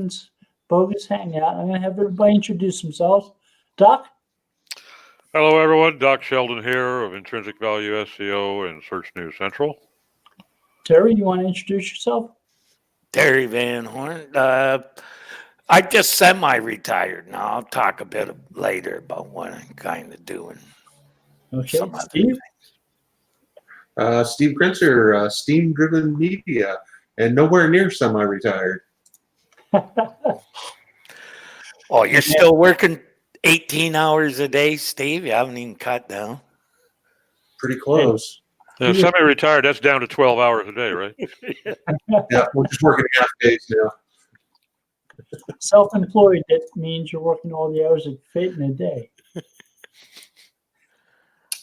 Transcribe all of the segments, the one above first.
Ammons Bogus Hangout. I'm going to have everybody introduce themselves. Doc? Hello, everyone. Doc Sheldon here of Intrinsic Value SEO and Search News Central. Terry, you want to introduce yourself? Terry Van Horn. I just semi-retired now. I'll talk a bit later about what I'm kind of doing. Okay, Some other Steve? Steve Grinzer, Steam Driven Media, and nowhere near semi-retired. Oh, you're still working 18 hours a day, Steve? You haven't even cut down. Pretty close. Yeah, semi-retired, that's down to 12 hours a day, right? Yeah, we're just working half days now. Self-employed, that means you're working all the hours that fit in a day.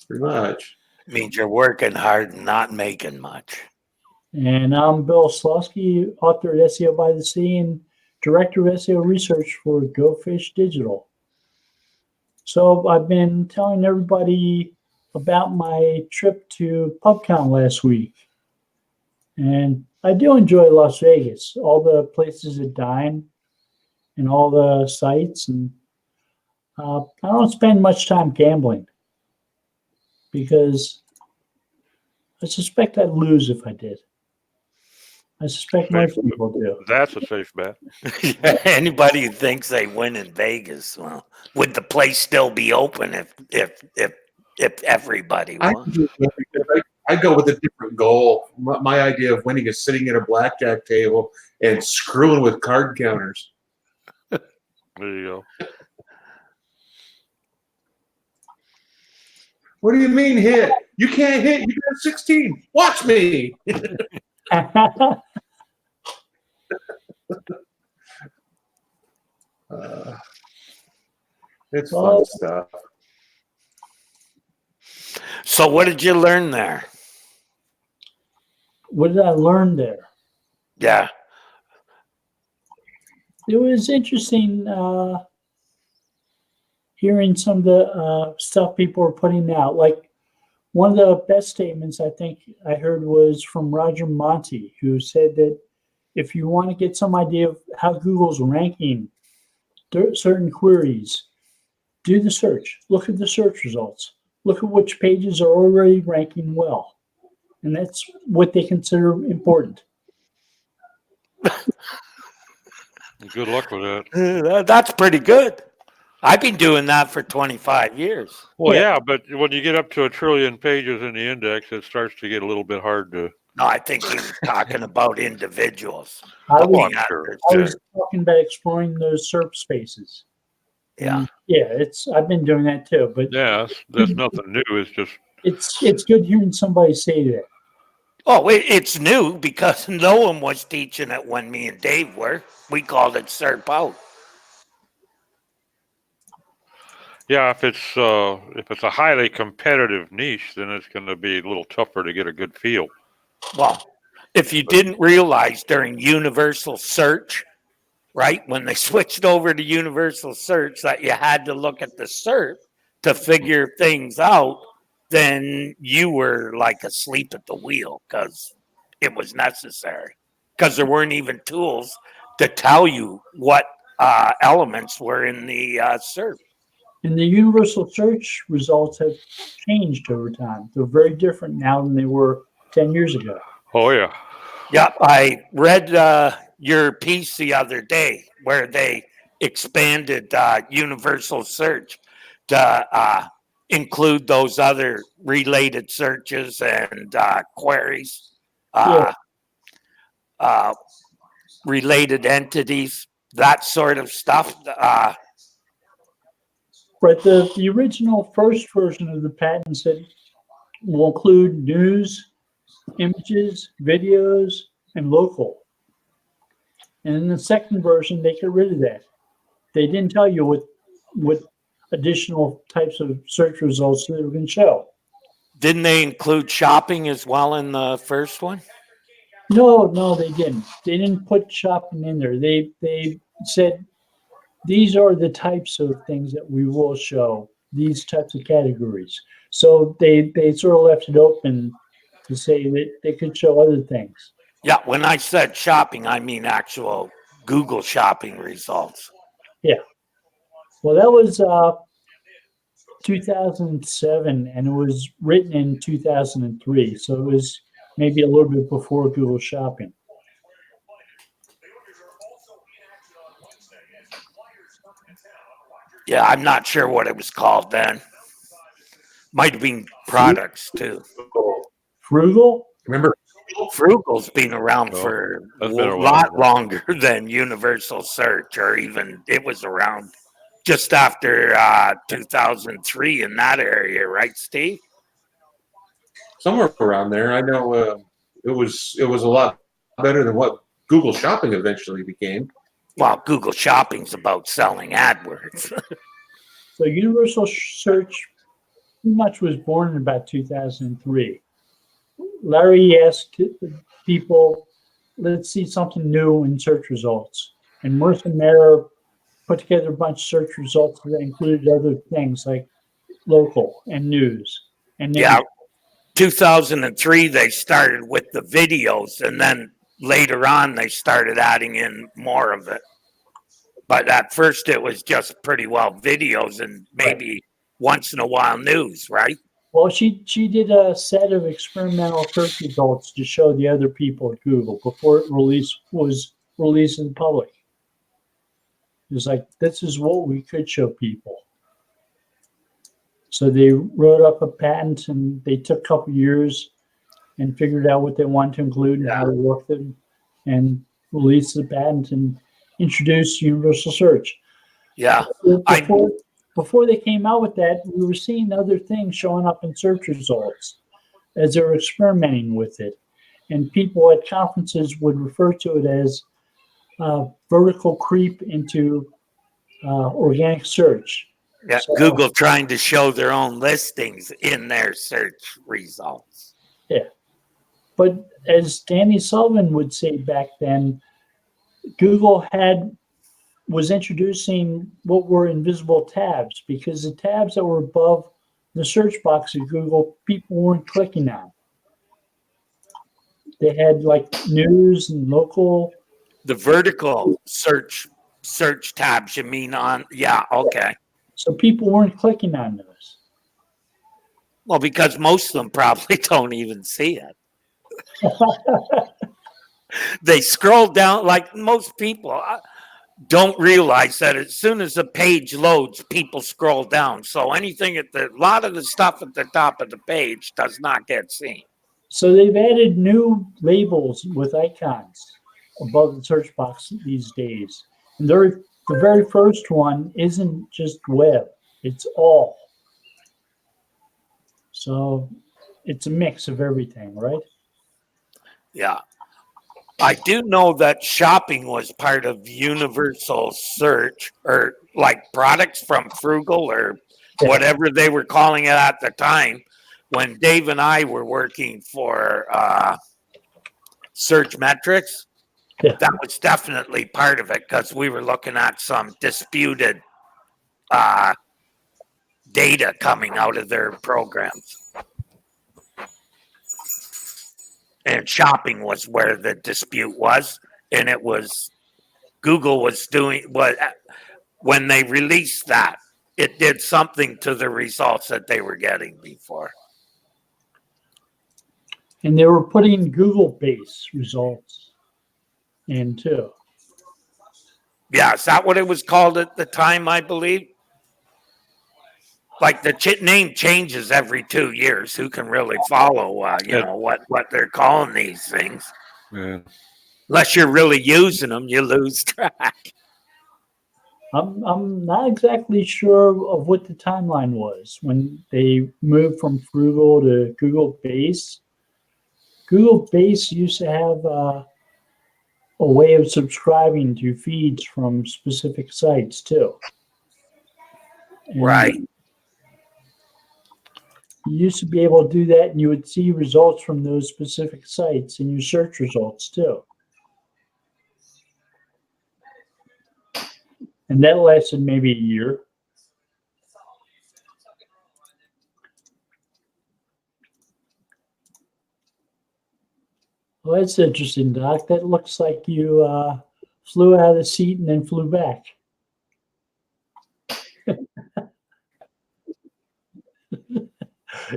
Pretty much. Means you're working hard and not making much. And I'm Bill Slosky, author at SEO by the Sea and director of SEO research for Go Fish Digital. So I've been telling everybody about my trip to PubCon last week. And I do enjoy Las Vegas, all the places to dine and all the sites. And I don't spend much time gambling because I suspect I'd lose if I did. I suspect most people do. That's a safe bet. Anybody who thinks they win in Vegas, well, would the place still be open if everybody won? I go with a different goal. My idea of winning is sitting at a blackjack table and screwing with card counters. There you go. What do you mean hit? You can't hit. You got 16. Watch me. It's fun stuff. So what did you learn there? What did I learn there? Yeah. It was interesting hearing some of the stuff people were putting out. Like one of the best statements I think I heard was from Roger Monti, who said that if you want to get some idea of how Google's ranking certain queries, do the search. Look at the search results. Look at which pages are already ranking well. And that's what they consider important. Good luck with that. That's pretty good. I've been doing that for 25 years. Well, yeah, but when you get up to 1 trillion pages in the index, it starts to get a little bit hard to... No, I think he was talking about individuals. I sure. was talking about exploring those SERP spaces. Yeah. Yeah, I've been doing that too. But yeah, that's nothing new. It's just... It's good hearing somebody say that. Oh, it's new because no one was teaching it when me and Dave were. We called it SERP out. Yeah, if it's a highly competitive niche, then it's going to be a little tougher to get a good feel. Well, if you didn't realize during Universal Search, right, when they switched over to Universal Search that you had to look at the SERP to figure things out, then you were like asleep at the wheel because it was necessary. Because there weren't even tools to tell you what elements were in the SERP. And the universal search results have changed over time. They're very different now than they were 10 years ago. Oh, yeah. Yeah, I read your piece the other day where they expanded universal search to include those other related searches and queries, related entities, that sort of stuff. Right. The original first version of the patent said will include news, images, videos, and local. And in the second version, they got rid of that. They didn't tell you what additional types of search results they were going to show. Didn't they include shopping as well in the first one? No, they didn't. They didn't put shopping in there. They said these are the types of things that we will show, these types of categories. So they sort of left it open to say that they could show other things. Yeah, when I said shopping, I mean actual Google shopping results. Well, that was 2007, and it was written in 2003, so it was maybe a little bit before Google Shopping. Yeah, I'm not sure what it was called then. Might have been products too. Frugal? Remember, Frugal's been around Well, for a that's been a lot while. longer than Universal Search, or even it was around just after 2003 in that area, right, Steve? somewhere around there. I know it was a lot better than what Google Shopping eventually became. Well, Google Shopping's about selling AdWords. So Universal Search pretty much was born in about 2003. Larry asked people, let's see something new in search results. And Marissa Mayer put together a bunch of search results that included other things like local and news. And then Yeah, 2003 they started with the videos, and then later on they started adding in more of it. But at first it was just pretty well videos and maybe once in a while news, right? well, she did a set of experimental search results to show the other people at Google before it was released in the public. It was like, this is what we could show people. So they wrote up a patent, and they took a couple years and figured out what they wanted to include and how to work them, and released the patent and introduced universal search. Yeah. Before they came out with that, we were seeing other things showing up in search results as they were experimenting with it. And people at conferences would refer to it as vertical creep into organic search. Yeah, So, Google trying to show their own listings in their search results. yeah. But as Danny Sullivan would say back then, Google was introducing what were invisible tabs, because the tabs that were above the search box of Google, people weren't clicking on. They had like news and local. The vertical search tabs, you mean on? Yeah, okay. So people weren't clicking on those. Well, because most of them probably don't even see it. They scroll down, like most people don't realize that as soon as a page loads, people scroll down. So anything a lot of the stuff at the top of the page does not get seen. So they've added new labels with icons above the search box these days. And the very first one isn't just web, it's all. So it's a mix of everything, right? Yeah. I do know that shopping was part of universal search, or like products from Frugal or whatever they were calling it at the time. When Dave and I were working for Search Metrics, that was definitely part of it, because we were looking at some disputed data coming out of their programs. And shopping was where the dispute was, and it was Google was doing what when they released that, it did something to the results that they were getting before. And they were putting Google-based results in too. Yeah, is that what it was called at the time, I believe? Like the name changes every 2 years. Who can really follow, what they're calling these things? Yeah. Unless you're really using them, you lose track. I'm not exactly sure of what the timeline was when they moved from Frugal to Google Base. Google Base used to have a way of subscribing to feeds from specific sites too. And Right. you used to be able to do that, and you would see results from those specific sites in your search results too. And that lasted maybe a year. Well, that's interesting, Doc. That looks like you flew out of the seat and then flew back.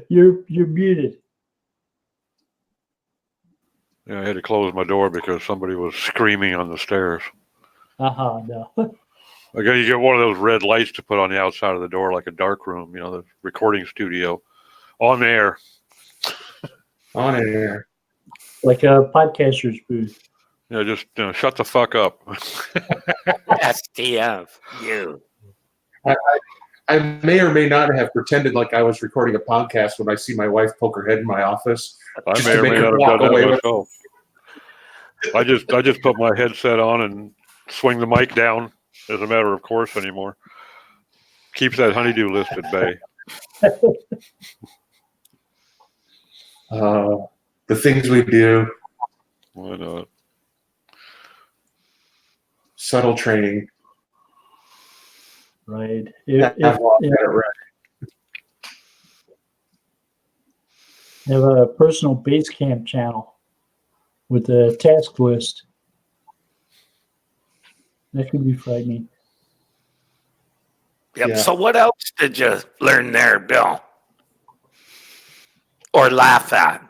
You're muted. Yeah, I had to close my door because somebody was screaming on the stairs. No. I got you get one of those red lights to put on the outside of the door, like a dark room, the recording studio, on air. On air. Like a podcaster's booth. Yeah, just shut the fuck up. STF, you. I may or may not have pretended like I was recording a podcast when I see my wife poke her head in my office. I Just may to or make may her not have walk done away that with- myself. I just put my headset on and swing the mic down as a matter of course anymore. Keeps that honeydew list at bay. The things we do, Why not? subtle training. Right. Have all got it right. They have a personal base camp channel with a task list. That could be frightening. Yep. Yeah. So what else did you learn there, Bill? Or laugh at?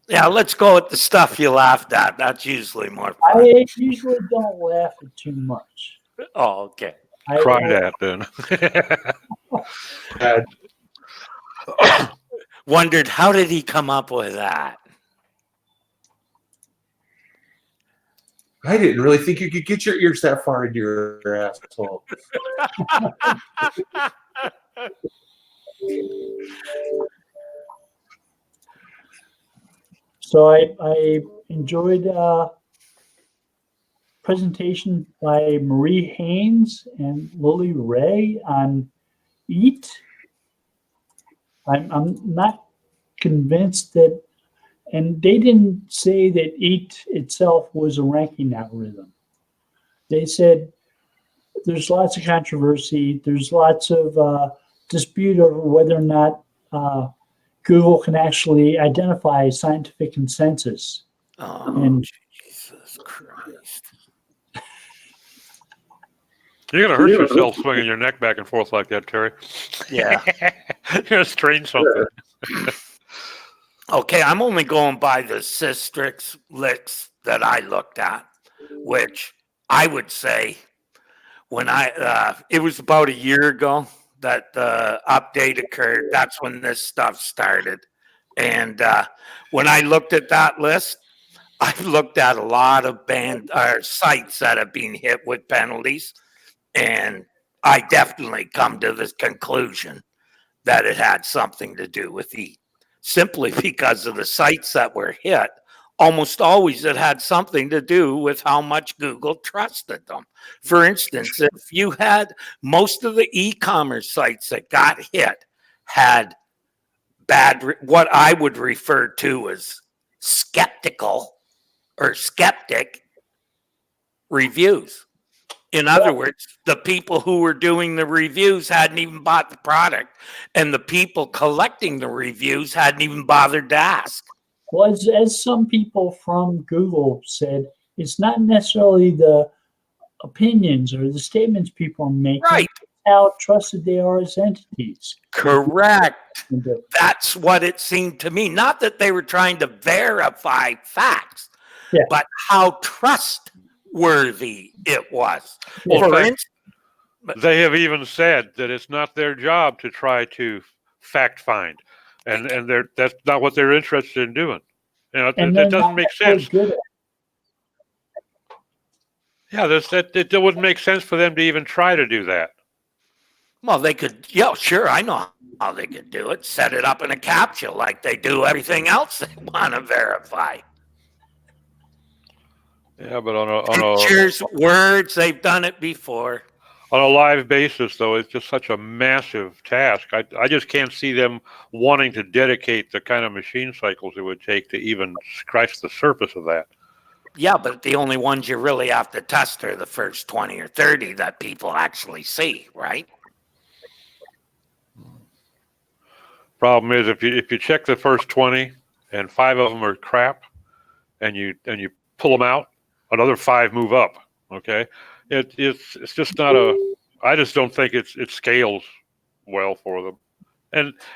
Yeah, let's go with the stuff you laughed at. That's usually more fun. I usually don't laugh at too much. Oh, okay. Cried at then. Wondered how did he come up with that? I didn't really think you could get your ears that far into your asshole. So I enjoyed presentation by Marie Haynes and Lily Ray on EAT. I'm not convinced that, and they didn't say that EAT itself was a ranking algorithm. They said there's lots of controversy. There's lots of dispute over whether or not Google can actually identify scientific consensus. Oh, And- Jesus Christ. You're gonna hurt yourself swinging your neck back and forth like that, Terry. Yeah. You're gonna strain something. Okay, I'm only going by the Systrix licks that I looked at, which I would say when it was about a year ago that the update occurred. That's when this stuff started. And when I looked at that list, I looked at a lot of sites that have been hit with penalties. And I definitely come to this conclusion that it had something to do with EAT. Simply because of the sites that were hit, almost always it had something to do with how much Google trusted them. For instance, if you had most of the e-commerce sites that got hit had what I would refer to as skeptical or skeptic reviews. In other words, the people who were doing the reviews hadn't even bought the product, and the people collecting the reviews hadn't even bothered to ask. Well, as some people from Google said, it's not necessarily the opinions or the statements people are making, Right. how trusted they are as entities. Correct. That's what it seemed to me. Not that they were trying to verify facts, Yeah. but how trustworthy it was. Well, For in instance, They have even said that it's not their job to try to fact find, and that's not what they're interested in doing. It doesn't make sense. Good at. Yeah, it wouldn't make sense for them to even try to do that. well, they could, yeah, sure, I know how they could do it. Set it up in a capsule like they do everything else they want to verify. Yeah, but on Pictures, words, they've done it before. a live basis, though, it's just such a massive task. I just can't see them wanting to dedicate the kind of machine cycles it would take to even scratch the surface of that. Yeah, but the only ones you really have to test are the first 20 or 30 that people actually see, right? Problem is, if you check the first 20 and 5 of them are crap, and you pull them out, another 5 move up. Okay, it's just not a. I just don't think it scales well for them,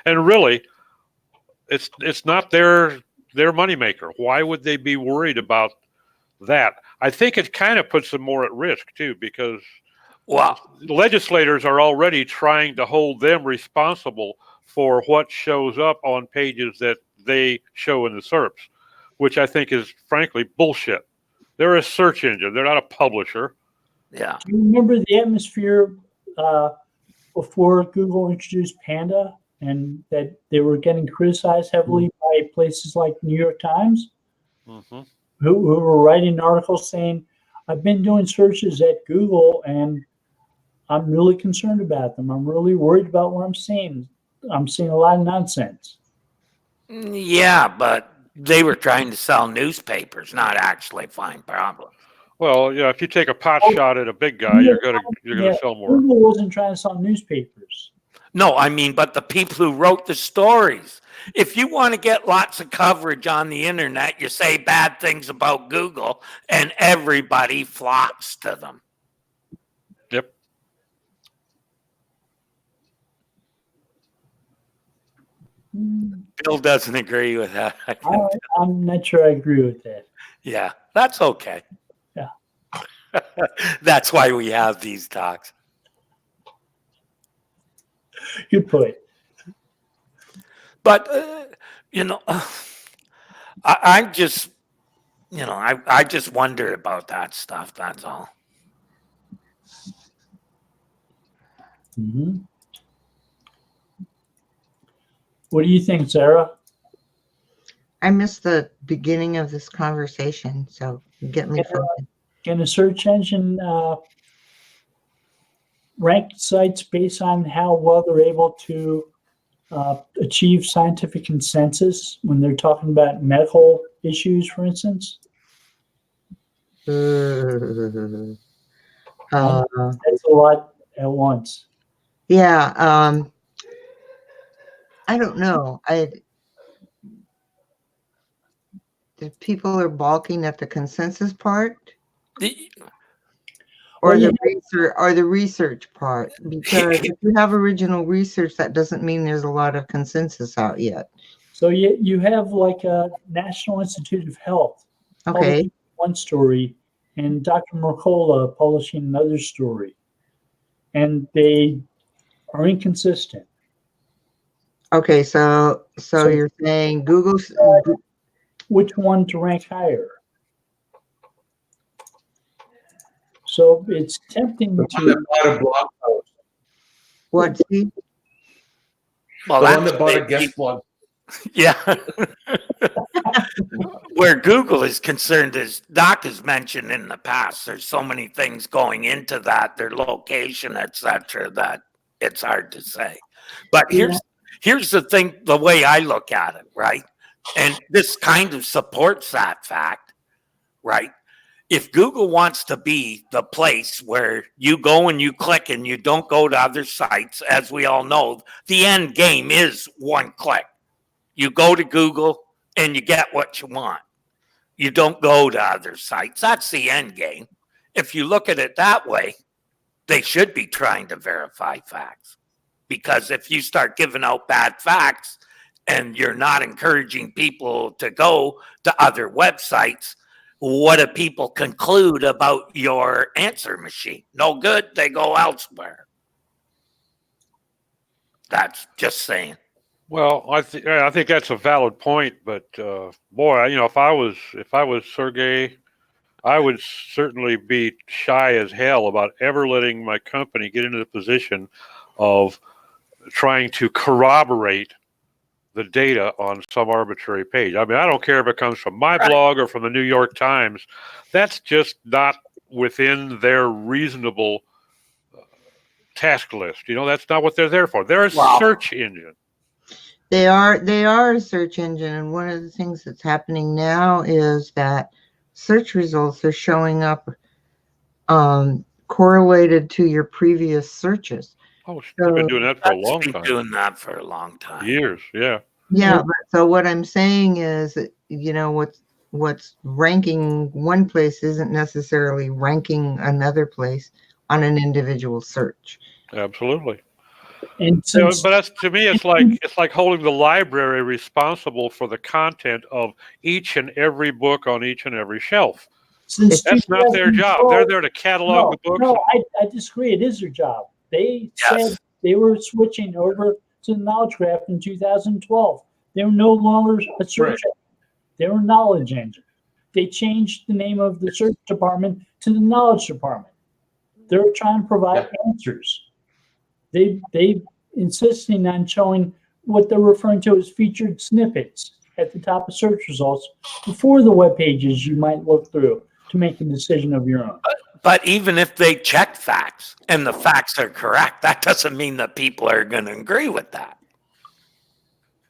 and really, it's not their moneymaker. Why would they be worried about that? I think it kind of puts them more at risk too, because Well, legislators are already trying to hold them responsible for what shows up on pages that they show in the SERPs, which I think is frankly bullshit. They're a search engine. They're not a publisher. yeah. Do you remember the atmosphere before Google introduced Panda, and that they were getting criticized heavily by places like New York Times, Mm-hmm. who were writing articles saying, I've been doing searches at Google and I'm really concerned about them. I'm really worried about what I'm seeing. I'm seeing a lot of nonsense. Yeah, but they were trying to sell newspapers, not actually find problems. Well, yeah, if you take a pot shot at a big guy, you're gonna sell more. Google wasn't trying to sell newspapers. No, I mean, but the people who wrote the stories. If you want to get lots of coverage on the internet, you say bad things about Google and everybody flocks to them. Yep. Bill doesn't agree with that. I'm not sure I agree with that. Yeah, that's okay. Yeah. That's why we have these talks. Good point. But, I just, I just wonder about that stuff. That's all. Mm-hmm. What do you think, Sarah? I missed the beginning of this conversation, so get me focused. Can a search engine rank sites based on how well they're able to achieve scientific consensus when they're talking about medical issues, for instance? Uh, That's a lot at once. yeah, I don't know. The people are balking at the consensus part, or Well, the research part. Because if you have original research, that doesn't mean there's a lot of consensus out yet. So you have like a National Institute of Health Okay. publishing one story and Dr. Mercola publishing another story. And they are inconsistent. Okay, so you're saying Google's Which one to rank higher? So it's tempting The one to that bought a blog post. what? Steve? Well, The one that's that bought a big. guest blog. Yeah. Where Google is concerned, as Doc has mentioned in the past, there's so many things going into that, their location, etc., that it's hard to say. But here's the thing, the way I look at it, right? And this kind of supports that fact, right? If Google wants to be the place where you go and you click and you don't go to other sites, as we all know, the end game is one click. You go to Google and you get what you want. You don't go to other sites. That's the end game. If you look at it that way, they should be trying to verify facts. Because if you start giving out bad facts and you're not encouraging people to go to other websites, what do people conclude about your answer machine? No good, they go elsewhere. That's just saying. Well, I think that's a valid point, but boy, if I was Sergey, I would certainly be shy as hell about ever letting my company get into the position of trying to corroborate the data on some arbitrary page. I mean, I don't care if it comes from my blog or from the New York Times. That's just not within their reasonable task list. That's not what they're there for. They're a search engine. They are a search engine, and one of the things that's happening now is that search results are showing up correlated to your previous searches. Oh, they've been doing that for a long Been time. doing that for a long time. Years, yeah. Yeah, but so what I'm saying is that, what's ranking one place isn't necessarily ranking another place on an individual search. Absolutely. And You know, since but that's, to me, it's like holding the library responsible for the content of each and every book on each and every shelf. since That's not their job. 2012 They're there to catalog the books. No, I disagree. It is their job. They Yes. said they were switching over to the knowledge graph in 2012. They were no longer a search Right. engine. They were a knowledge engine. They changed the name of the search department to the knowledge department. They're trying to provide answers. They insisting on showing what they're referring to as featured snippets at the top of search results before the web pages you might look through to make a decision of your own. But even if they check facts and the facts are correct, that doesn't mean that people are going to agree with that.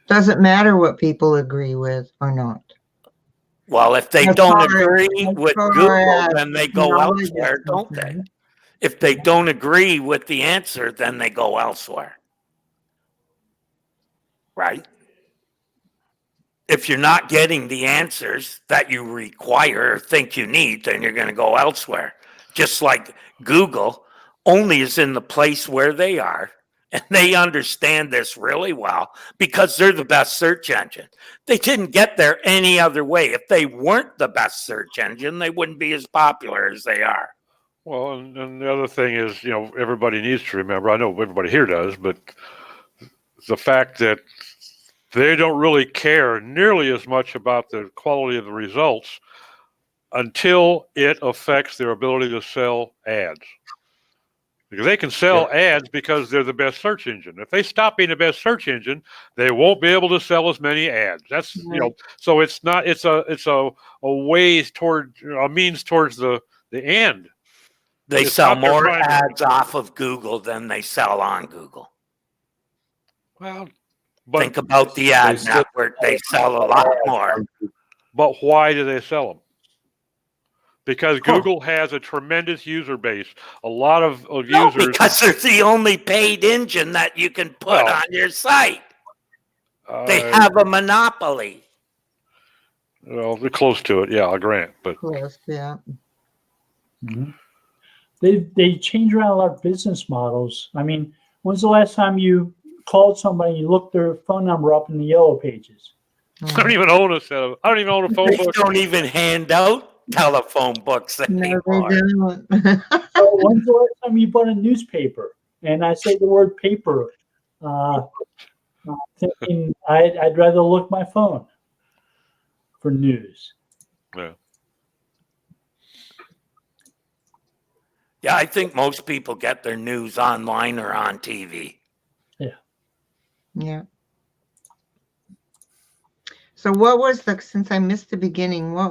Doesn't matter what people agree with or not. Well, if they As don't far agree as with far Google, as then they go knowledge elsewhere, is don't they? concerned. If they don't agree with the answer, then they go elsewhere. Right? If you're not getting the answers that you require or think you need, then you're going to go elsewhere. Just like Google only is in the place where they are, and they understand this really well because they're the best search engine. They didn't get there any other way. If they weren't the best search engine, they wouldn't be as popular as they are. Well, and the other thing is, you know, everybody needs to remember, I know everybody here does, but the fact that they don't really care nearly as much about the quality of the results until it affects their ability to sell ads. Because they can sell ads because they're the best search engine. If they stop being the best search engine, they won't be able to sell as many ads. That's, you know, so it's a ways toward, a means towards the end. They It's sell not their more primary. ads off of Google than they sell on Google. Well, but Think about the ad still- network. They sell a lot more. but why do they sell them? Because Google has a tremendous user base. A lot of No, users. because they're the only paid engine that you can put Well, on your site. They have a monopoly. Well, they're close to it. Yeah, I'll grant. But Close, yeah. Mhm. They change around a lot of business models. I mean, when's the last time you called somebody and you looked their phone number up in the yellow pages? I don't even own a set of. I don't even own a phone They book. don't even hand out telephone books No, anymore. they don't. So when's the last time you bought a newspaper? And I say the word paper, thinking I'd rather look my phone for news. Yeah. Yeah, I think most people get their news online or on TV. Yeah. So what was since I missed the beginning, why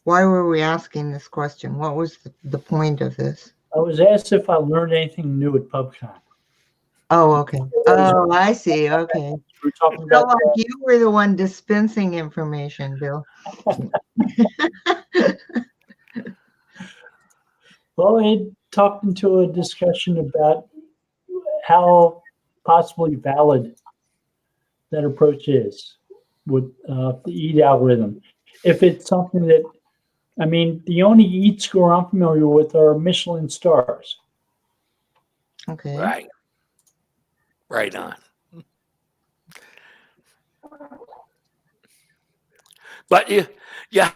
were we asking this question? What was the point of this? I was asked if I learned anything new at PubCon. Oh, okay. Oh, I see. Okay. We're talking Felt about like you were the one dispensing information, Bill. well, it talked into a discussion about how possibly valid that approach is with the EAT algorithm. If it's something that, I mean, the only EAT score I'm familiar with are Michelin stars. Okay. Right. Right on. But you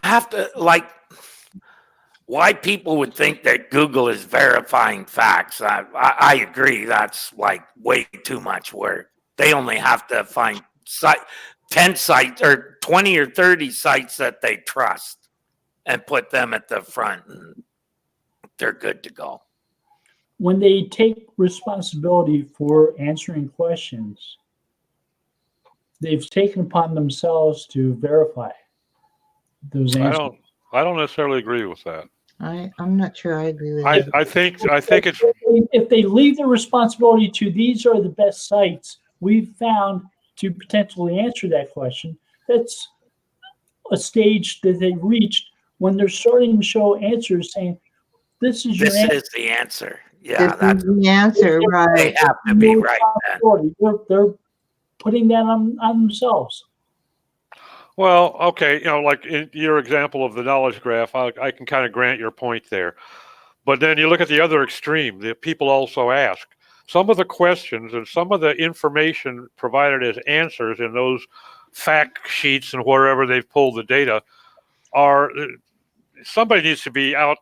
have to, like, why people would think that Google is verifying facts. I agree. That's like way too much work. They only have to find 10 sites or 20 or 30 sites that they trust and put them at the front, and they're good to go. When they take responsibility for answering questions, they've taken upon themselves to verify those answers. I don't necessarily agree with that. I'm not sure I agree with that. I think it's If they leave the responsibility to these are the best sites we've found to potentially answer that question, that's a stage that they reached when they're starting to show answers saying, this is your This answer. is the answer. Yeah, This that's is the answer, they right? have to be right then. They're putting that on themselves. Well, okay, like in your example of the knowledge graph, I can kind of grant your point there. But then you look at the other extreme. The people also ask. Some of the questions and some of the information provided as answers in those fact sheets and wherever they've pulled the data are somebody needs to be out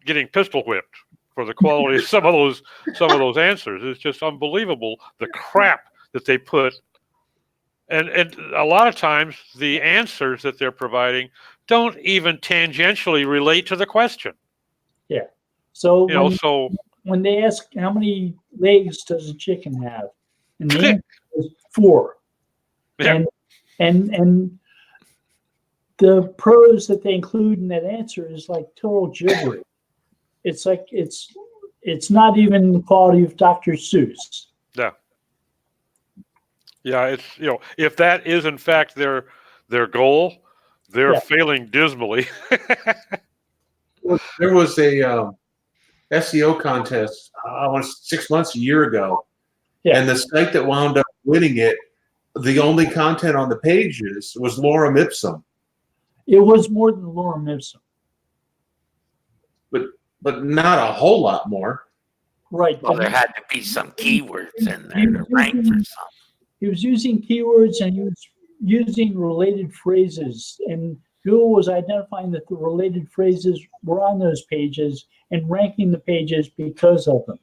getting pistol whipped for the quality of some of those answers. It's just unbelievable the crap that they put. And a lot of times the answers that they're providing don't even tangentially relate to the question. Yeah. So So when they ask how many legs does a chicken have, and the answer is 4, Yeah. and the prose that they include in that answer is like total gibberish. It's like it's not even the quality of Dr. Seuss. yeah. Yeah, it's if that is in fact their goal, they're Yeah. failing dismally. There was a SEO contest, I was 6 months, a year ago, Yeah. and the site that wound up winning it, the only content on the pages was lorem ipsum, It was more than lorem ipsum. but not a whole lot more. Right. Well, but there had to be some keywords in there to rank for something. he was using keywords and he was using related phrases, and Google was identifying that the related phrases were on those pages and ranking the pages because of them.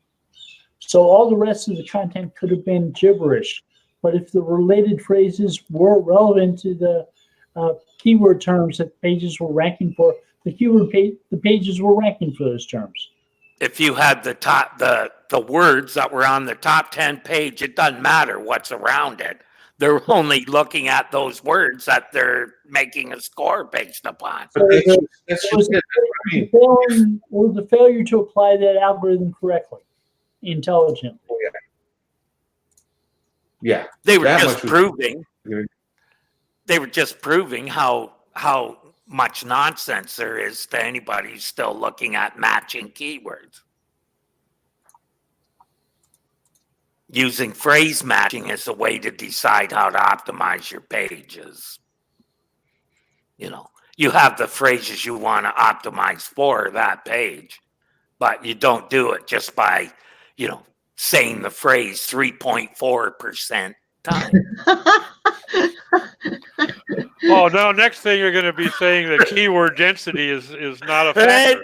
So all the rest of the content could have been gibberish, but if the related phrases were relevant to the keyword terms that pages were ranking for, the pages were ranking for those terms. If you had the words that were on the top 10 page, it doesn't matter what's around it. They're only looking at those words that they're making a score based upon. But that's It was, just it. I mean, it was a failure to apply that algorithm correctly, intelligently. yeah, They were that just much was- proving. They were just proving how much nonsense there is to anybody who's still looking at matching keywords. Using phrase matching as a way to decide how to optimize your pages. You have the phrases you want to optimize for that page, but you don't do it just by, saying the phrase 3.4% time. Oh no! Next thing you're going to be saying that keyword density is not a factor.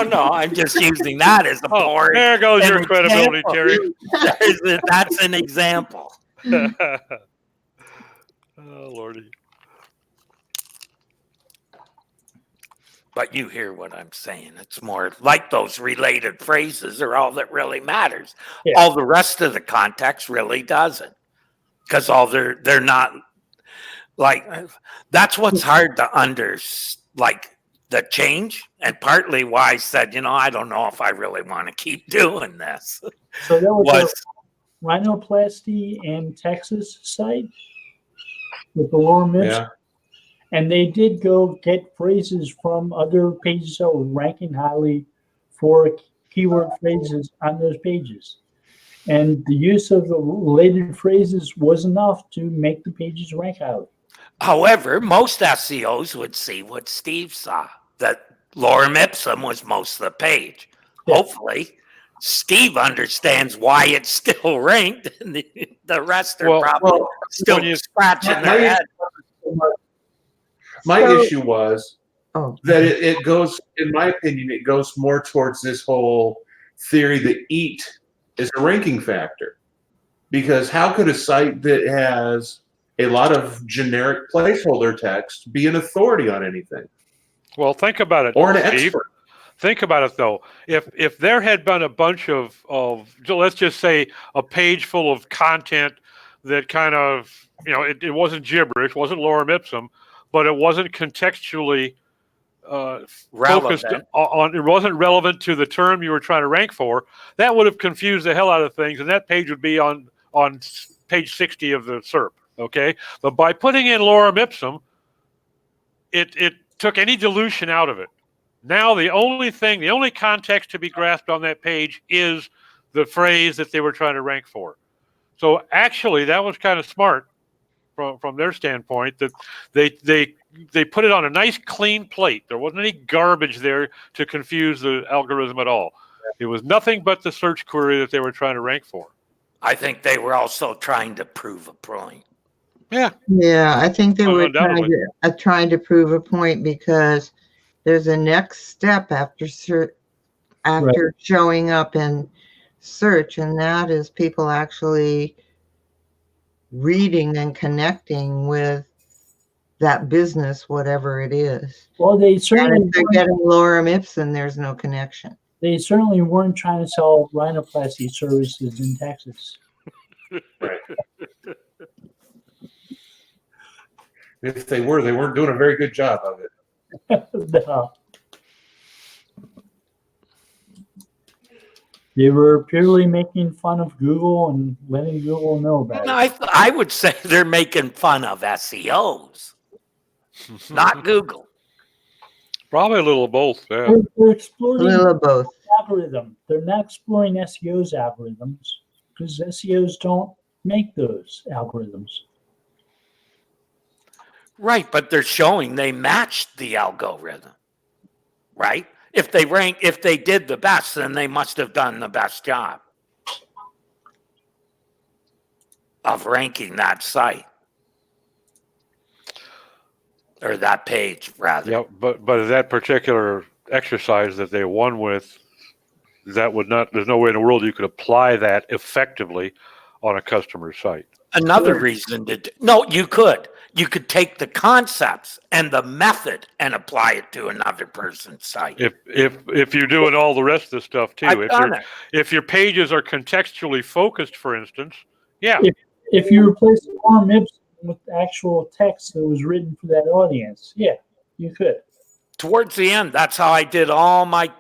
No, I'm just using that as a board. There goes your an credibility, example. Terry. That's an example. Oh Lordy. But you hear what I'm saying. It's more like those related phrases are all that really matters. Yeah. All the rest of the context really doesn't. Because they're not like, that's what's hard to the change. And partly why I said, I don't know if I really want to keep doing this. So that was a rhinoplasty and Texas site with the lorem ipsum. yeah. And they did go get phrases from other pages that were ranking highly for keyword phrases on those pages. And the use of the related phrases was enough to make the pages rank highly. However, most SEOs would see what Steve saw, that lorem ipsum was most of the page. Yeah. Hopefully, Steve understands why it's still ranked, and the rest are probably still scratching their head. My So- issue was that it goes, in my opinion, it goes more towards this whole theory that EAT is a ranking factor. Because how could a site that has a lot of generic placeholder text be an authority on anything? Well, think about it, Or an Steve. expert? Think about it though. If there had been a bunch of let's just say a page full of content that kind of it wasn't gibberish, wasn't lorem ipsum, but it wasn't contextually focused on, it wasn't relevant to the term you were trying to rank for, that would have confused the hell out of things, and that page would be on page 60 of the SERP. Okay, but by putting in lorem ipsum, it took any dilution out of it. Now the only context to be grasped on that page is the phrase that they were trying to rank for. So actually, that was kind of smart from their standpoint that they put it on a nice clean plate. There wasn't any garbage there to confuse the algorithm at all. It was nothing but the search query that they were trying to rank for. I think they were also trying to prove a point. Yeah. Yeah, I think they were Undoubtedly. trying to prove a point because there's a next step after showing up in search, and that is people actually reading and connecting with that business, whatever it is. Well, they And certainly if they're getting lorem ipsum, there's no connection. they certainly weren't trying to sell rhinoplasty services in Texas. Right. If they were, they weren't doing a very good job of it. No. They were purely making fun of Google and letting Google know about it. I would say they're making fun of SEOs, not Google. Probably a little of both. Yeah. They're A exploiting little of both. algorithm. They're not exploiting SEO's algorithms because SEOs don't make those algorithms. Right, but they're showing they matched the algorithm, right? If they did the best, then they must have done the best job of ranking that site or that page, rather. Yeah, but that particular exercise that they won with, that would not. There's no way in the world you could apply that effectively on a customer site. Another reason no, you could. You could take the concepts and the method and apply it to another person's site. If you're doing all the rest of the stuff too, I've done it. if your pages are contextually focused, for instance, yeah, If you replace lorem ipsum with actual text that was written for that audience, yeah, you could. Towards the end, that's how I did all my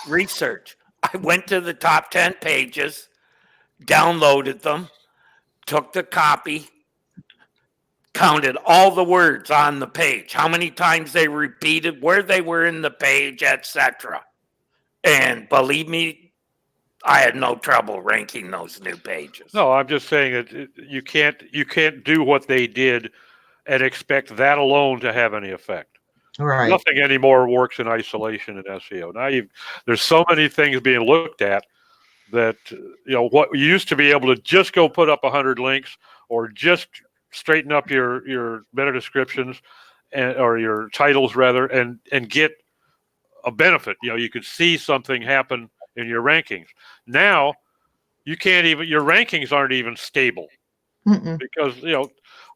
research. I went to the top 10 pages, downloaded them, took the copy, counted all the words on the page, how many times they repeated, where they were in the page, etc. And believe me, I had no trouble ranking those new pages. no, I'm just saying that you can't do what they did and expect that alone to have any effect. Right. Nothing anymore works in isolation in SEO. Now there's so many things being looked at that what you used to be able to just go put up 100 links or just straighten up your meta descriptions or your titles rather and get a benefit. You could see something happen in your rankings. Now you can't even, your rankings aren't even stable because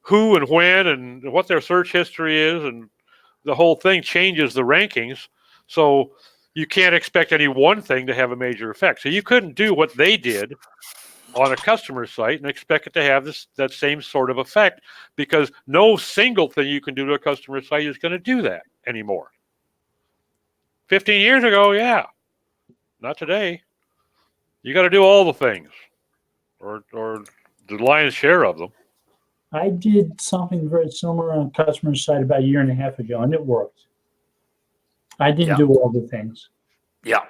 who and when and what their search history is and the whole thing changes the rankings. So you can't expect any one thing to have a major effect. So you couldn't do what they did on a customer site and expect it to have that same sort of effect because no single thing you can do to a customer site is going to do that anymore. 15 years ago, yeah. Not today. You got to do all the things or the lion's share of them. I did something very similar on a customer site about a year and a half ago, and it worked. I didn't do all the things. Yeah,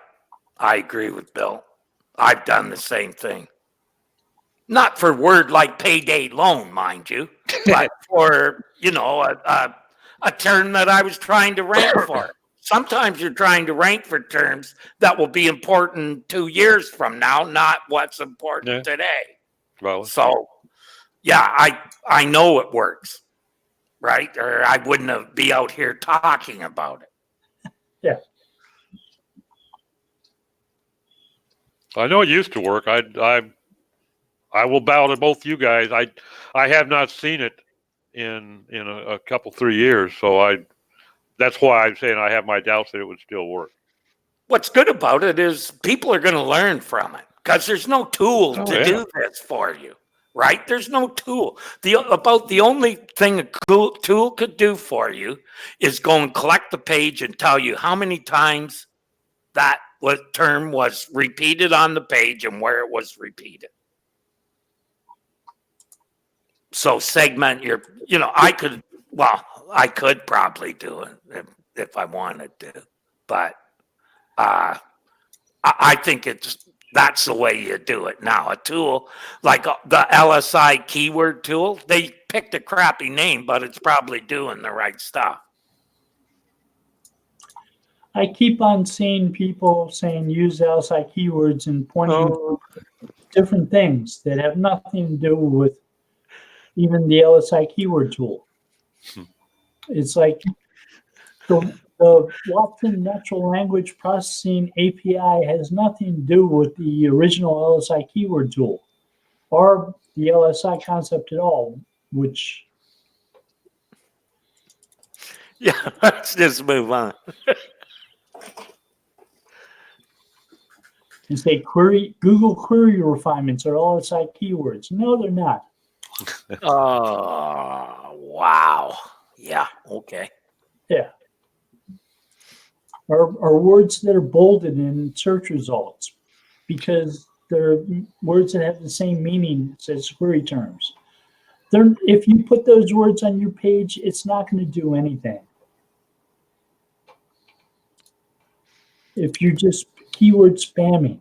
I agree with Bill. I've done the same thing. Not for word like payday loan, mind you, but for, a term that I was trying to rank for. Sometimes you're trying to rank for terms that will be important 2 years from now, not what's important today. Well, so, yeah, I know it works, right? Or I wouldn't be out here talking about it. Yeah. I know it used to work. I will bow to both you guys. I have not seen it in a couple 3 years, so that's why I'm saying I have my doubts that it would still work. What's good about it is people are going to learn from it because there's no tool to do this for you, right? There's no tool. The only thing a tool could do for you is go and collect the page and tell you how many times that term was repeated on the page and where it was repeated. So segment your, I could probably do it if I wanted to, but I think that's the way you do it now. A tool like the LSI keyword tool, they picked a crappy name, but it's probably doing the right stuff. I keep on seeing people saying use LSI keywords and pointing to different things that have nothing to do with even the LSI keyword tool. It's like the Watson Natural Language Processing API has nothing to do with the original LSI keyword tool or the LSI concept at all, which Yeah, let's just move on. you say Google query refinements are LSI keywords. No, they're not. Oh, wow. Yeah, okay. Yeah. Are words that are bolded in search results because they're words that have the same meaning as query terms. If you put those words on your page, it's not going to do anything. If you're just keyword spamming.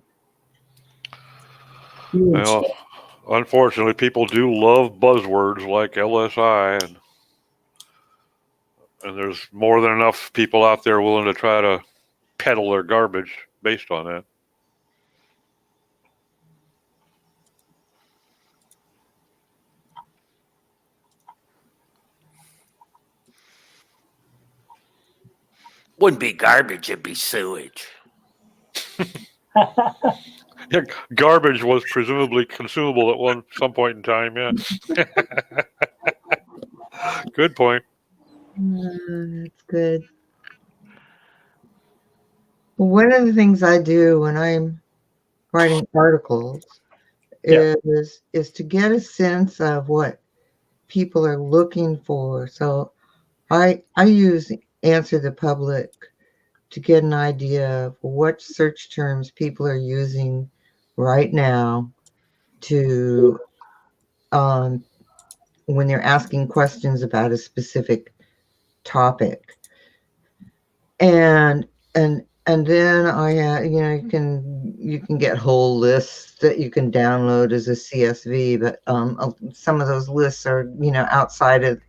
Well, unfortunately, people do love buzzwords like LSI, and there's more than enough people out there willing to try to peddle their garbage based on that. Wouldn't be garbage, it'd be sewage. Yeah, garbage was presumably consumable at some point in time. Yeah. Good point. That's good. One of the things I do when I'm writing articles is to get a sense of what people are looking for. So I use Answer the Public to get an idea of what search terms people are using right now to when they're asking questions about a specific topic. And then you can get whole lists that you can download as a CSV, but some of those lists are outside of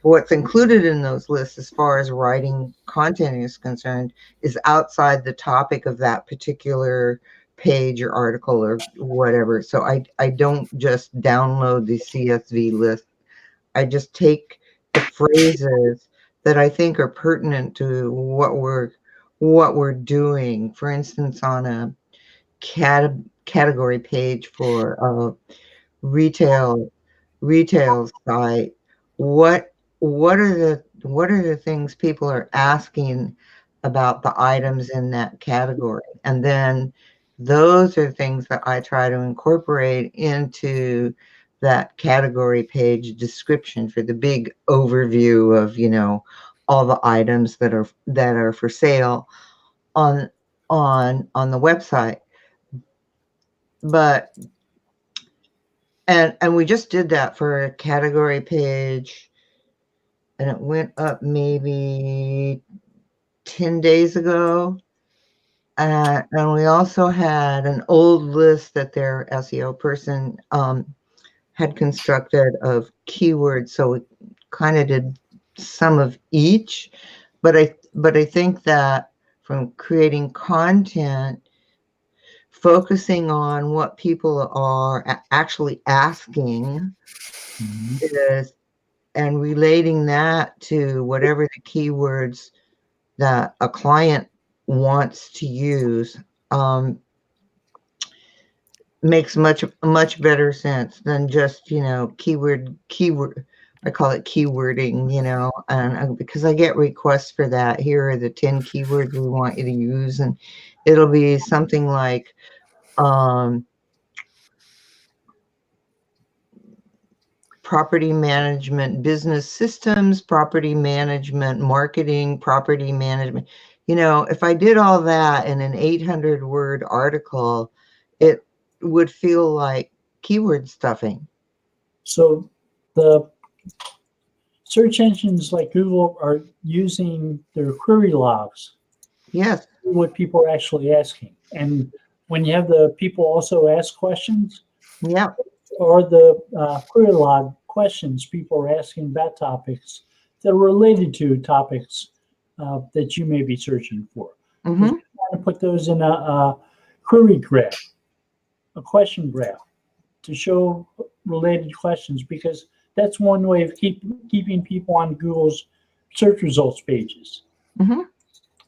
what's included in those lists as far as writing content is concerned is outside the topic of that particular page or article or whatever. So I don't just download the CSV list. I just take the phrases that I think are pertinent to what we're doing. For instance, on a category page for a retail site, what are the things people are asking about the items in that category? And then those are things that I try to incorporate into that category page description for the big overview of all the items that are for sale on the website. But and we just did that for a category page, and it went up maybe 10 days ago. And we also had an old list that their SEO person had constructed of keywords. So we kind of did some of each. But I think that from creating content, focusing on what people are actually asking is, and relating that to whatever the keywords that a client wants to use makes much better sense than just keyword. I call it keywording, and because I get requests for that. Here are the 10 keywords we want you to use, and it'll be something like property management, business systems, property management, marketing, property management. If I did all that in an 800-word article, it would feel like keyword stuffing. So the search engines like Google are using their query logs. Yes. What people are actually asking. And when you have the people also ask questions, yeah, or the query log questions people are asking about topics that are related to topics that you may be searching for. Mm-hmm. Want to put those in a query graph, a question graph, to show related questions, because that's one way of keeping people on Google's search results pages. Mm-hmm.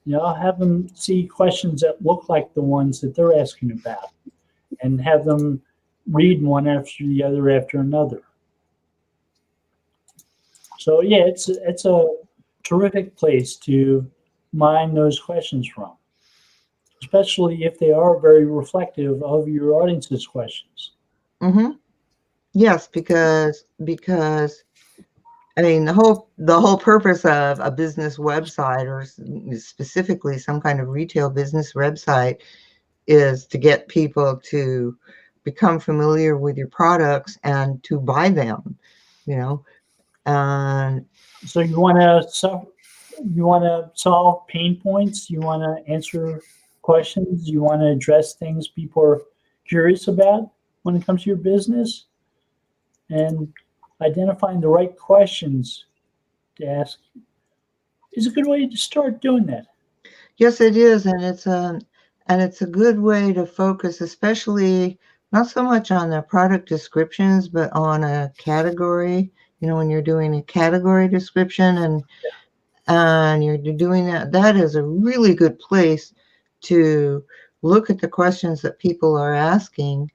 You know, have them see questions that look like the ones that they're asking about, and have them read one after the other after another. So yeah, it's a terrific place to mine those questions from, especially if they are very reflective of your audience's questions. Mm-hmm. Yes, because I mean the whole purpose of a business website, or specifically some kind of retail business website, is to get people to become familiar with your products and to buy them, you know. And So you want to solve pain points. You want to answer questions. You want to address things people are curious about when it comes to your business, and identifying the right questions to ask is a good way to start doing that. yes, it is, and it's a good way to focus, especially not so much on the product descriptions, but on a category. You know, when you're doing a category description and you're doing that, that is a really good place to look at the questions that people are asking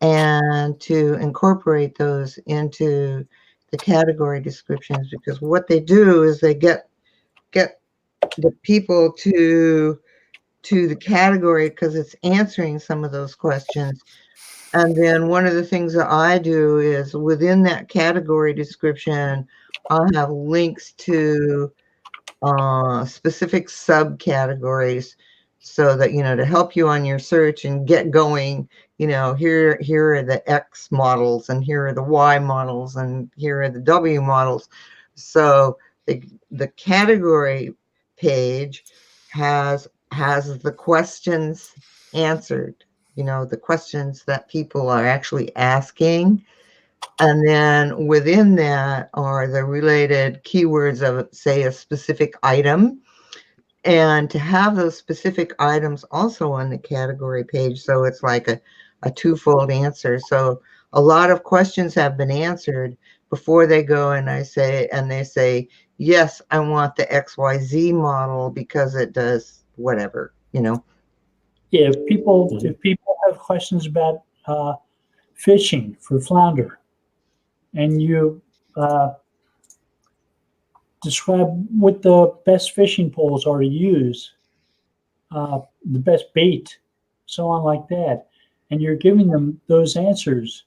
and to incorporate those into the category descriptions, because what they do is they get the people to the category because it's answering some of those questions. And then one of the things that I do is within that category description, I'll have links to specific subcategories, so that, you know, to help you on your search and get going. You know, here are the X models, and here are the Y models, and here are the W models. So the category page has the questions answered, you know, the questions that people are actually asking. And then within that are the related keywords of, say, a specific item. And to have those specific items also on the category page, so it's like a twofold answer. So a lot of questions have been answered before they go and they say, yes, I want the XYZ model because it does whatever, you know. Yeah, if people have questions about fishing for flounder, and you describe what the best fishing poles are to use, the best bait, so on like that, and you're giving them those answers,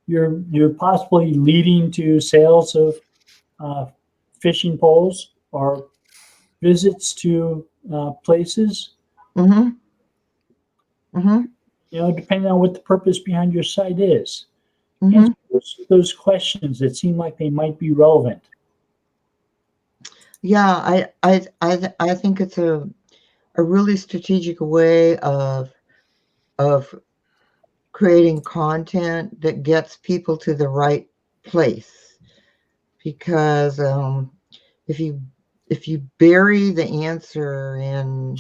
you're possibly leading to sales of fishing poles or visits to places. Mm-hmm. Mm-hmm. You know, depending on what the purpose behind your site is. Mm-hmm. Answer those questions that seem like they might be relevant. Yeah, I think it's a really strategic way of creating content that gets people to the right place, because if you bury the answer in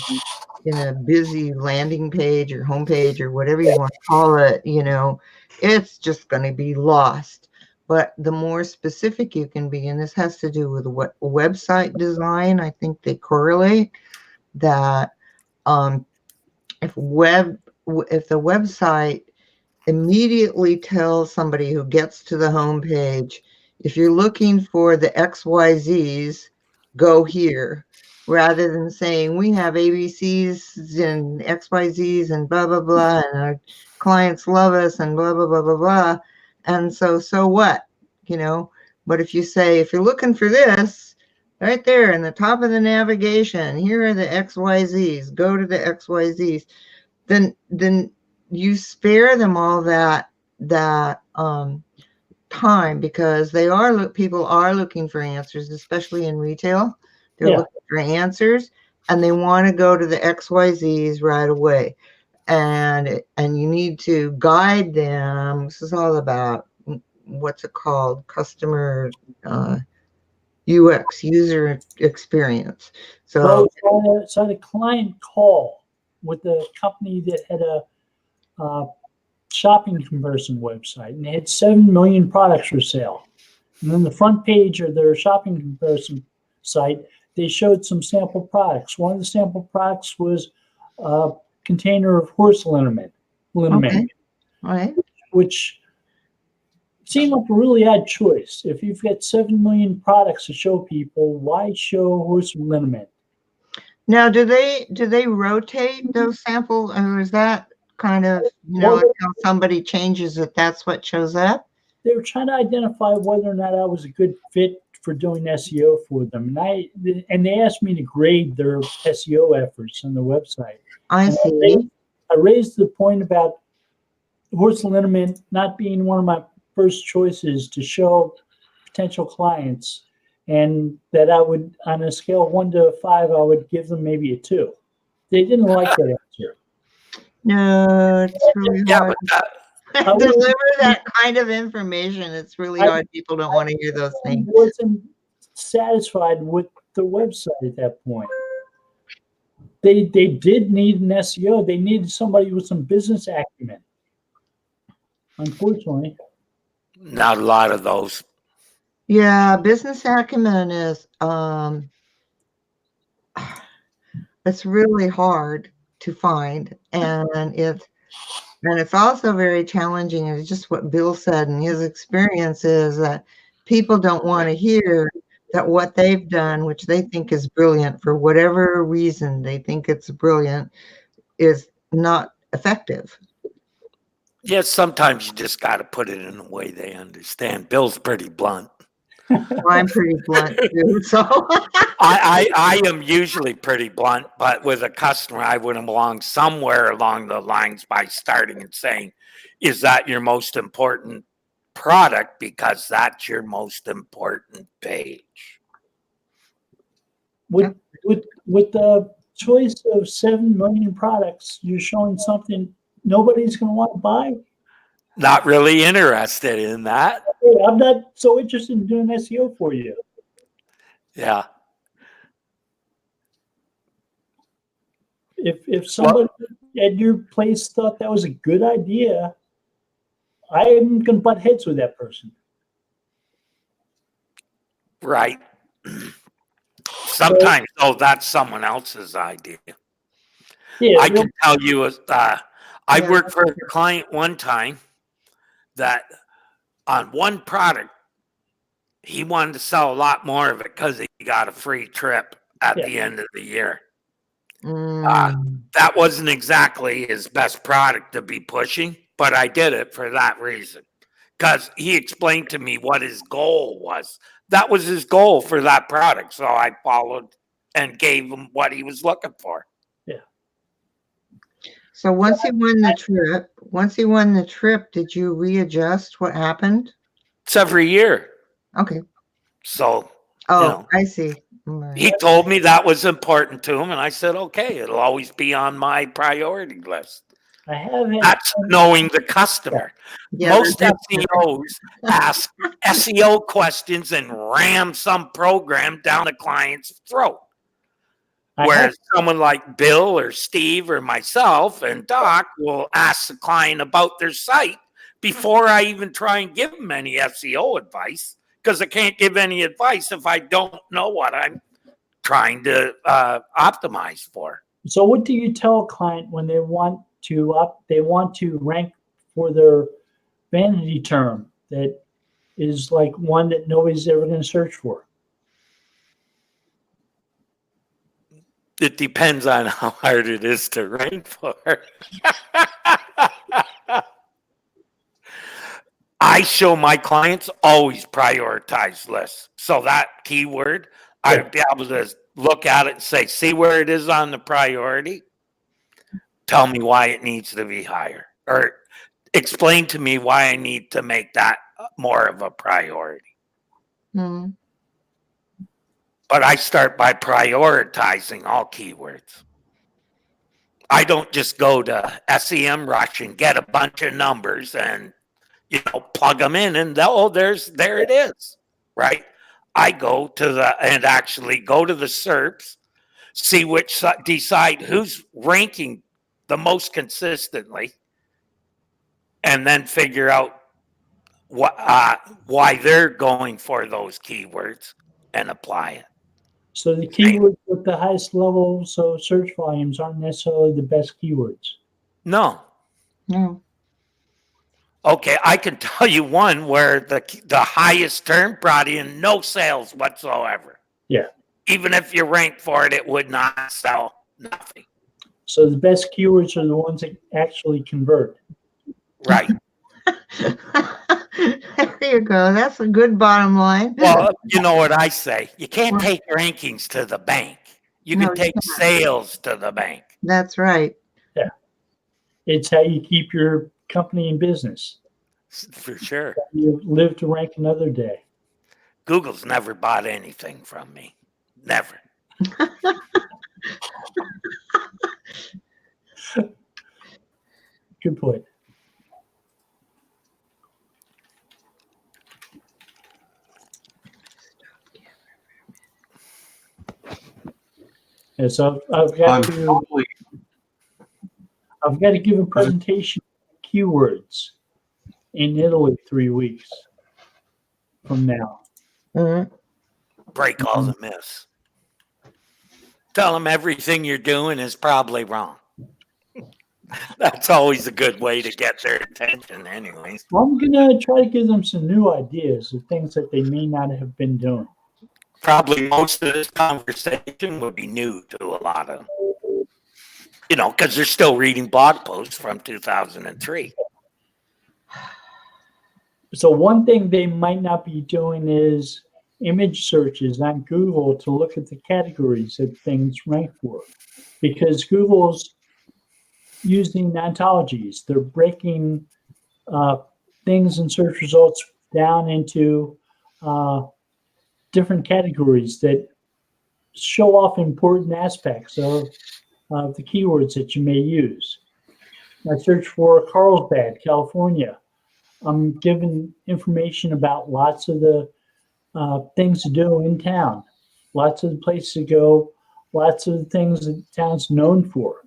a busy landing page or homepage or whatever you want to call it, you know, it's just going to be lost. But the more specific you can be, and this has to do with what website design, I think they correlate that if the website immediately tells somebody who gets to the home page, if you're looking for the XYZs, go here, rather than saying we have ABCs and XYZs and blah blah blah, and our clients love us and blah blah blah blah blah, and so what, you know. But if you say, if you're looking for this, right there in the top of the navigation, here are the XYZs, go to the XYZs, then you spare them all that time, because people are looking for answers, especially in retail. They're looking for answers, and they want to go to the XYZs right away. And you need to guide them. This is all about what's it called? Customer UX, user experience. So So I had a client call with a company that had a shopping comparison website, and they had 7 million products for sale. And on the front page of their shopping comparison site, they showed some sample products. One of the sample products was a container of horse liniment, okay, all right. which seemed like a really odd choice. If you've got 7 million products to show people, why show horse liniment? Now, do they rotate those samples, or is that kind of, until somebody changes it, that's what shows up? They were trying to identify whether or not I was a good fit for doing SEO for them, and they asked me to grade their SEO efforts on the website. I see. I raised the point about horse liniment not being one of my first choices to show potential clients, and that I would, on a scale of 1 to 5, I would give them maybe a 2. They didn't like that answer. No, it's really hard. But Deliver that kind of information. It's really hard. People don't want to hear those I things. wasn't satisfied with the website at that point. They did need an SEO. They needed somebody with some business acumen. Unfortunately, not a lot of those. Yeah, business acumen is it's really hard to find, and it's also very challenging. And it's just what Bill said in his experience is that people don't want to hear that what they've done, which they think is brilliant for whatever reason they think it's brilliant, is not effective. Yes, sometimes you just got to put it in a way they understand. Bill's pretty blunt. I'm pretty blunt too, so I am usually pretty blunt, but with a customer, I went along somewhere along the lines by starting and saying, "Is that your most important product? Because that's your most important page." with the choice of 7 million products, you're showing something nobody's going to want to buy. Not really interested in that. Hey, I'm not so interested in doing SEO for you. Yeah. If somebody at your place thought that was a good idea, I am going to butt heads with that person. Right. Sometimes, that's someone else's idea. Yeah, I can tell you, I Yeah. worked for a client one time that on one product, he wanted to sell a lot more of it because he got a free trip at the end of the year. That wasn't exactly his best product to be pushing, but I did it for that reason. Because he explained to me what his goal was. That was his goal for that product. So I followed and gave him what he was looking for. So once he won the trip, did you readjust what happened? It's every year. Okay. So I see. Right. he told me that was important to him, and I said, okay, it'll always be on my priority list. I have had That's knowing the customer. Yeah, Most that's- SEOs ask SEO questions and ram some program down the client's throat. Whereas someone like Bill or Steve or myself and Doc will ask the client about their site before I even try and give them any SEO advice, because I can't give any advice if I don't know what I'm trying to optimize for. So what do you tell a client when they want to rank for their vanity term that is like one that nobody's ever going to search for? It depends on how hard it is to rank for. I show my clients always prioritize lists. So that keyword, I'd be able to look at it and say, see where it is on the priority? Tell me why it needs to be higher. Or explain to me why I need to make that more of a priority. Hmm. But I start by prioritizing all keywords. I don't just go to SEMrush and get a bunch of numbers and plug them in and there it is, right? I go to actually go to the SERPs, see decide who's ranking the most consistently, and then figure out why they're going for those keywords and apply it. So the keywords with the highest levels of search volumes aren't necessarily the best keywords. No. No. Okay, I can tell you one where the highest term brought in no sales whatsoever. Yeah. Even if you rank for it, it would not sell nothing. So the best keywords are the ones that actually convert. Right. There you go. That's a good bottom line. Well, you know what I say. You can't take rankings to the bank. You No, can you take can't. sales to the bank. That's right. It's how you keep your company in business. For sure. You live to rank another day. Google's never bought anything from me. Never. Good point. And so I've got to give a presentation on keywords in Italy 3 weeks from now. Mhm. Break all the myths. Tell them everything you're doing is probably wrong. That's always a good way to get their attention, anyways. I'm going to try to give them some new ideas of things that they may not have been doing. Probably most of this conversation would be new to a lot of them. Because they're still reading blog posts from 2003. So one thing they might not be doing is image searches on Google to look at the categories that things rank for, because Google's using ontologies. They're breaking things in search results down into different categories that show off important aspects of the keywords that you may use. I search for Carlsbad, California. I'm given information about lots of the things to do in town, lots of the places to go, lots of the things that the town's known for.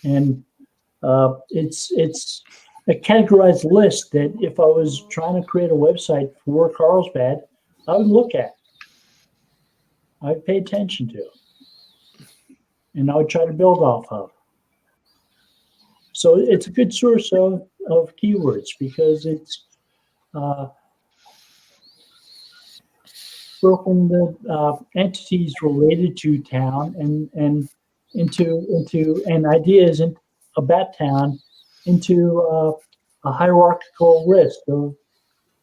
And it's a categorized list that if I was trying to create a website for Carlsbad, I would look at. I'd pay attention to. And I would try to build off of. So it's a good source of keywords because it's broken the entities related to town and into ideas about town into a hierarchical list of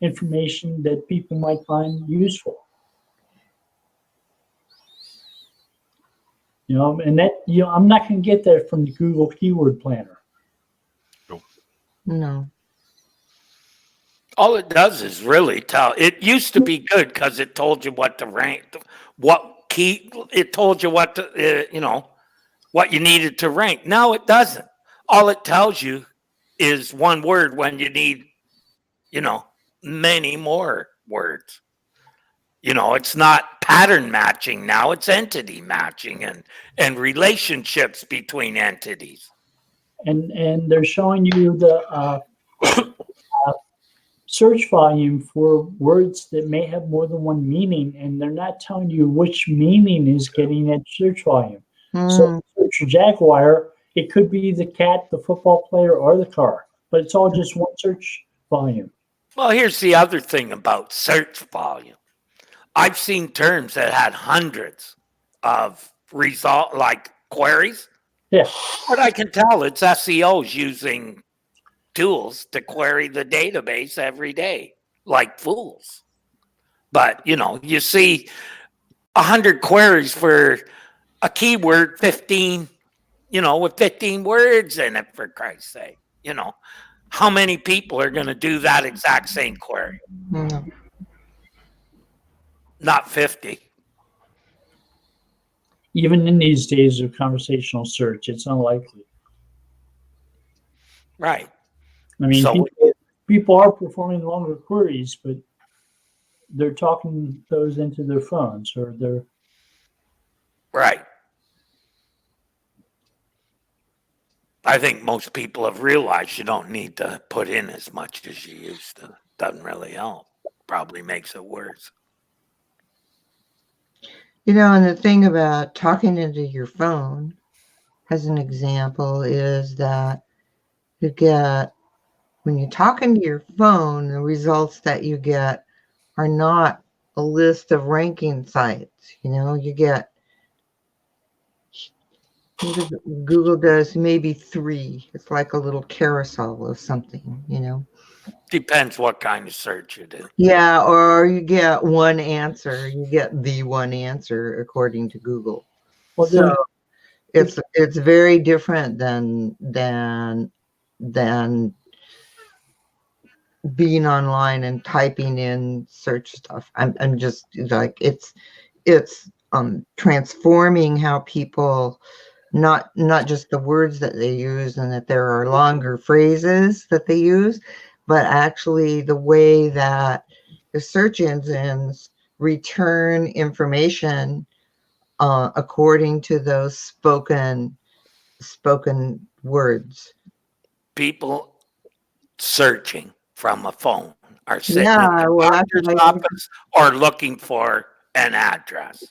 information that people might find useful. And that I'm not going to get that from the Google Keyword Planner. No. All it does is really tell. It used to be good because it told you what to rank, it told you what to, what you needed to rank. Now it doesn't. All it tells you is one word when you need, many more words. It's not pattern matching now, it's entity matching and relationships between entities. And they're showing you the search volume for words that may have more than one meaning, and they're not telling you which meaning is getting that search volume. So search Jaguar, it could be the cat, the football player, or the car, but it's all just one search volume. Well, here's the other thing about search volume. I've seen terms that had hundreds of queries. Yeah. But I can tell it's SEOs using tools to query the database every day, like fools. But, you see 100 queries for a keyword, 15, with 15 words in it, for Christ's sake. How many people are going to do that exact same query? No. Not 50. Even in these days of conversational search, it's unlikely. Right. I mean, So- people are performing longer queries, but they're talking those into their phones or their. Right. I think most people have realized you don't need to put in as much as you used to. Doesn't really help. Probably makes it worse. You know, and the thing about talking into your phone, as an example, is that you get, when you talk into your phone, the results that you get are not a list of ranking sites. You know, you get, Google does maybe 3. It's like a little carousel of something, you know. Depends what kind of search you do. Yeah, or you get one answer. You get the one answer according to Google. Well, So it's very different than being online and typing in search stuff. I'm just like, it's transforming how people, not just the words that they use and that there are longer phrases that they use, but actually the way that the search engines return information according to those spoken words. People searching from a phone are sitting Yeah, in the well, that's doctor's what I- office or looking for an address.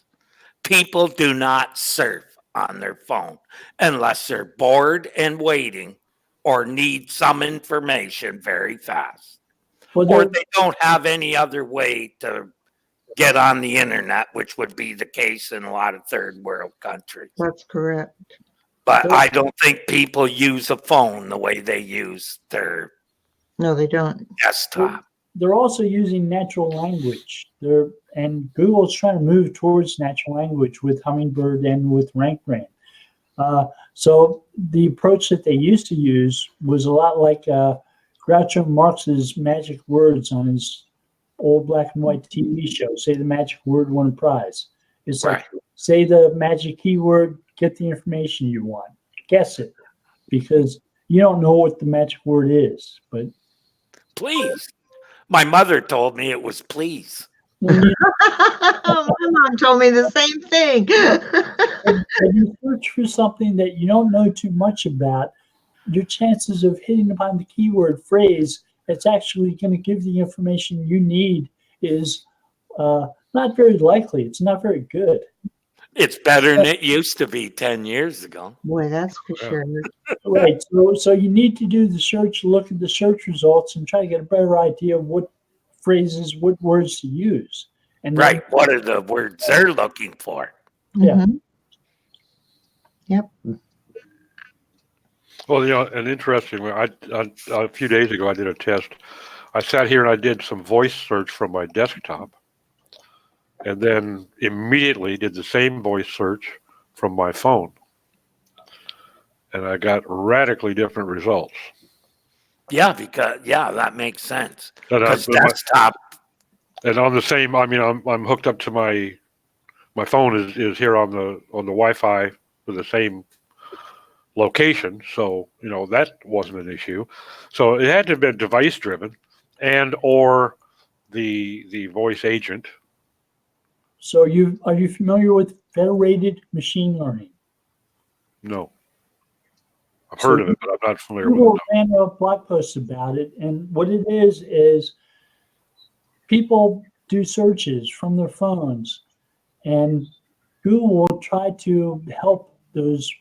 People do not surf on their phone unless they're bored and waiting or need some information very fast. well, Or there- they don't have any other way to get on the internet, which would be the case in a lot of third world countries. That's correct. But I don't think people use a phone the way they use their No, they don't. desktop. they're also using natural language. And Google's trying to move towards natural language with Hummingbird and with RankBrain. So the approach that they used to use was a lot like Groucho Marx's magic words on his old black and white TV show. Say the magic word, win a prize. It's like, say the magic keyword, get the information you want. Guess it, because you don't know what the magic word is. But Please. My mother told me it was please. when you, My mom told me the same thing. when you search for something that you don't know too much about, your chances of hitting upon the keyword phrase that's actually going to give the information you need is not very likely. It's not very good. It's better than it used to be 10 years ago. Boy, that's for sure. Right. So you need to do the search, look at the search results, and try to get a better idea of what phrases, what words to use. And then- Right. What are the words they're looking for? Yeah. Mhm. Yep. Well, an interesting one. A few days ago, I did a test. I sat here and I did some voice search from my desktop, and then immediately did the same voice search from my phone, and I got radically different results. Yeah, because that makes sense. And, Because desktop, and on the same, I mean, I'm hooked up to my phone is here on the Wi-Fi for the same location, so that wasn't an issue. So it had to have been device driven, and or the voice agent. So are you familiar with federated machine learning? No, I've heard of it, but I'm not familiar with Google it. ran a blog post about it, and what it is people do searches from their phones, and Google will try to help those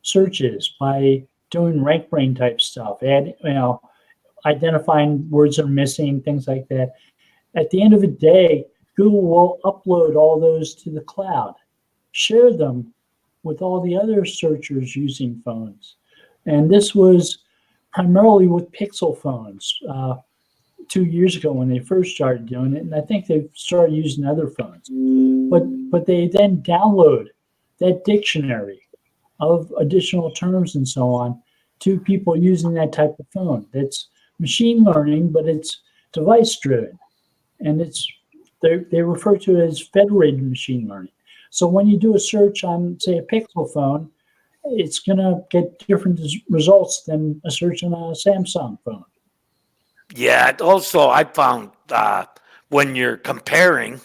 searches by doing rank brain type stuff, and identifying words that are missing, things like that. At the end of the day, Google will upload all those to the cloud, share them with all the other searchers using phones. And this was primarily with Pixel phones 2 years ago when they first started doing it. And I think they've started using other phones. But they then download that dictionary of additional terms and so on to people using that type of phone. That's machine learning, but it's device driven. And they refer to it as federated machine learning. So when you do a search on, say, a Pixel phone, it's going to get different results than a search on a Samsung phone. Yeah. Also, I found when you're comparing,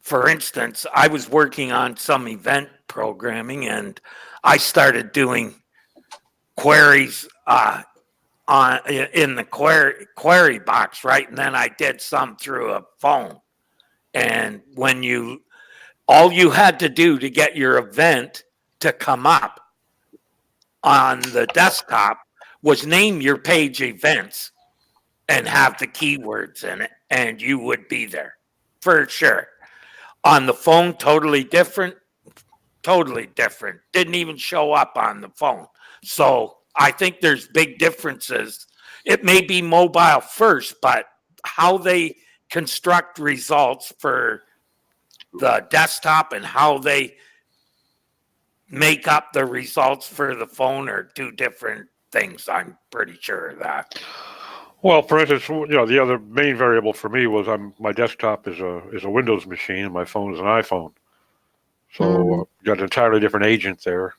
for instance, I was working on some event programming and I started doing queries on in the query box, right? And then I did some through a phone. And when all you had to do to get your event to come up on the desktop was name your page events and have the keywords in it, and you would be there for sure. On the phone, totally different. Totally different. Didn't even show up on the phone. So I think there's big differences. It may be mobile first, but how they construct results for the desktop and how they make up the results for the phone are two different things. I'm pretty sure of that. Well, for instance, the other main variable for me was my desktop is a Windows machine and my phone is an iPhone. So got an entirely different agent there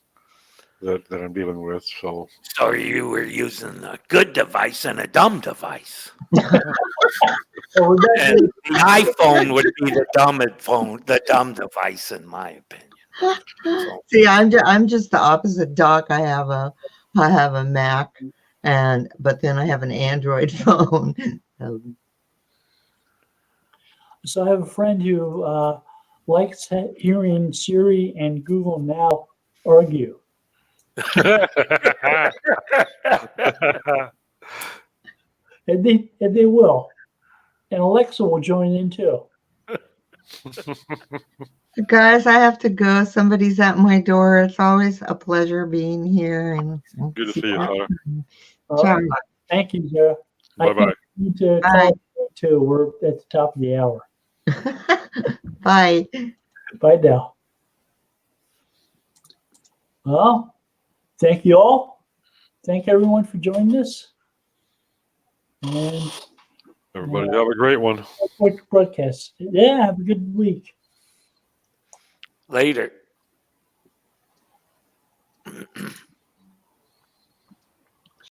that I'm dealing with. So you were using a good device and a dumb device. So would that And the iPhone would be the dumb device, in my opinion. So, See, I'm just the opposite, Doc. I have a Mac, but then I have an Android phone. So I have a friend who likes hearing Siri and Google Now argue. And they will. And Alexa will join in too. Guys, I have to go. Somebody's at my door. It's always a pleasure being here. And Good to see you, Sarah. Ciao. Thank you, Sarah. Bye-bye. I need to Bye. call too. We're at the top of the hour. Bye. Bye now. Well, thank you all. Thank everyone for joining us. And Everybody have a great one. quick broadcast. Yeah, have a good week. later.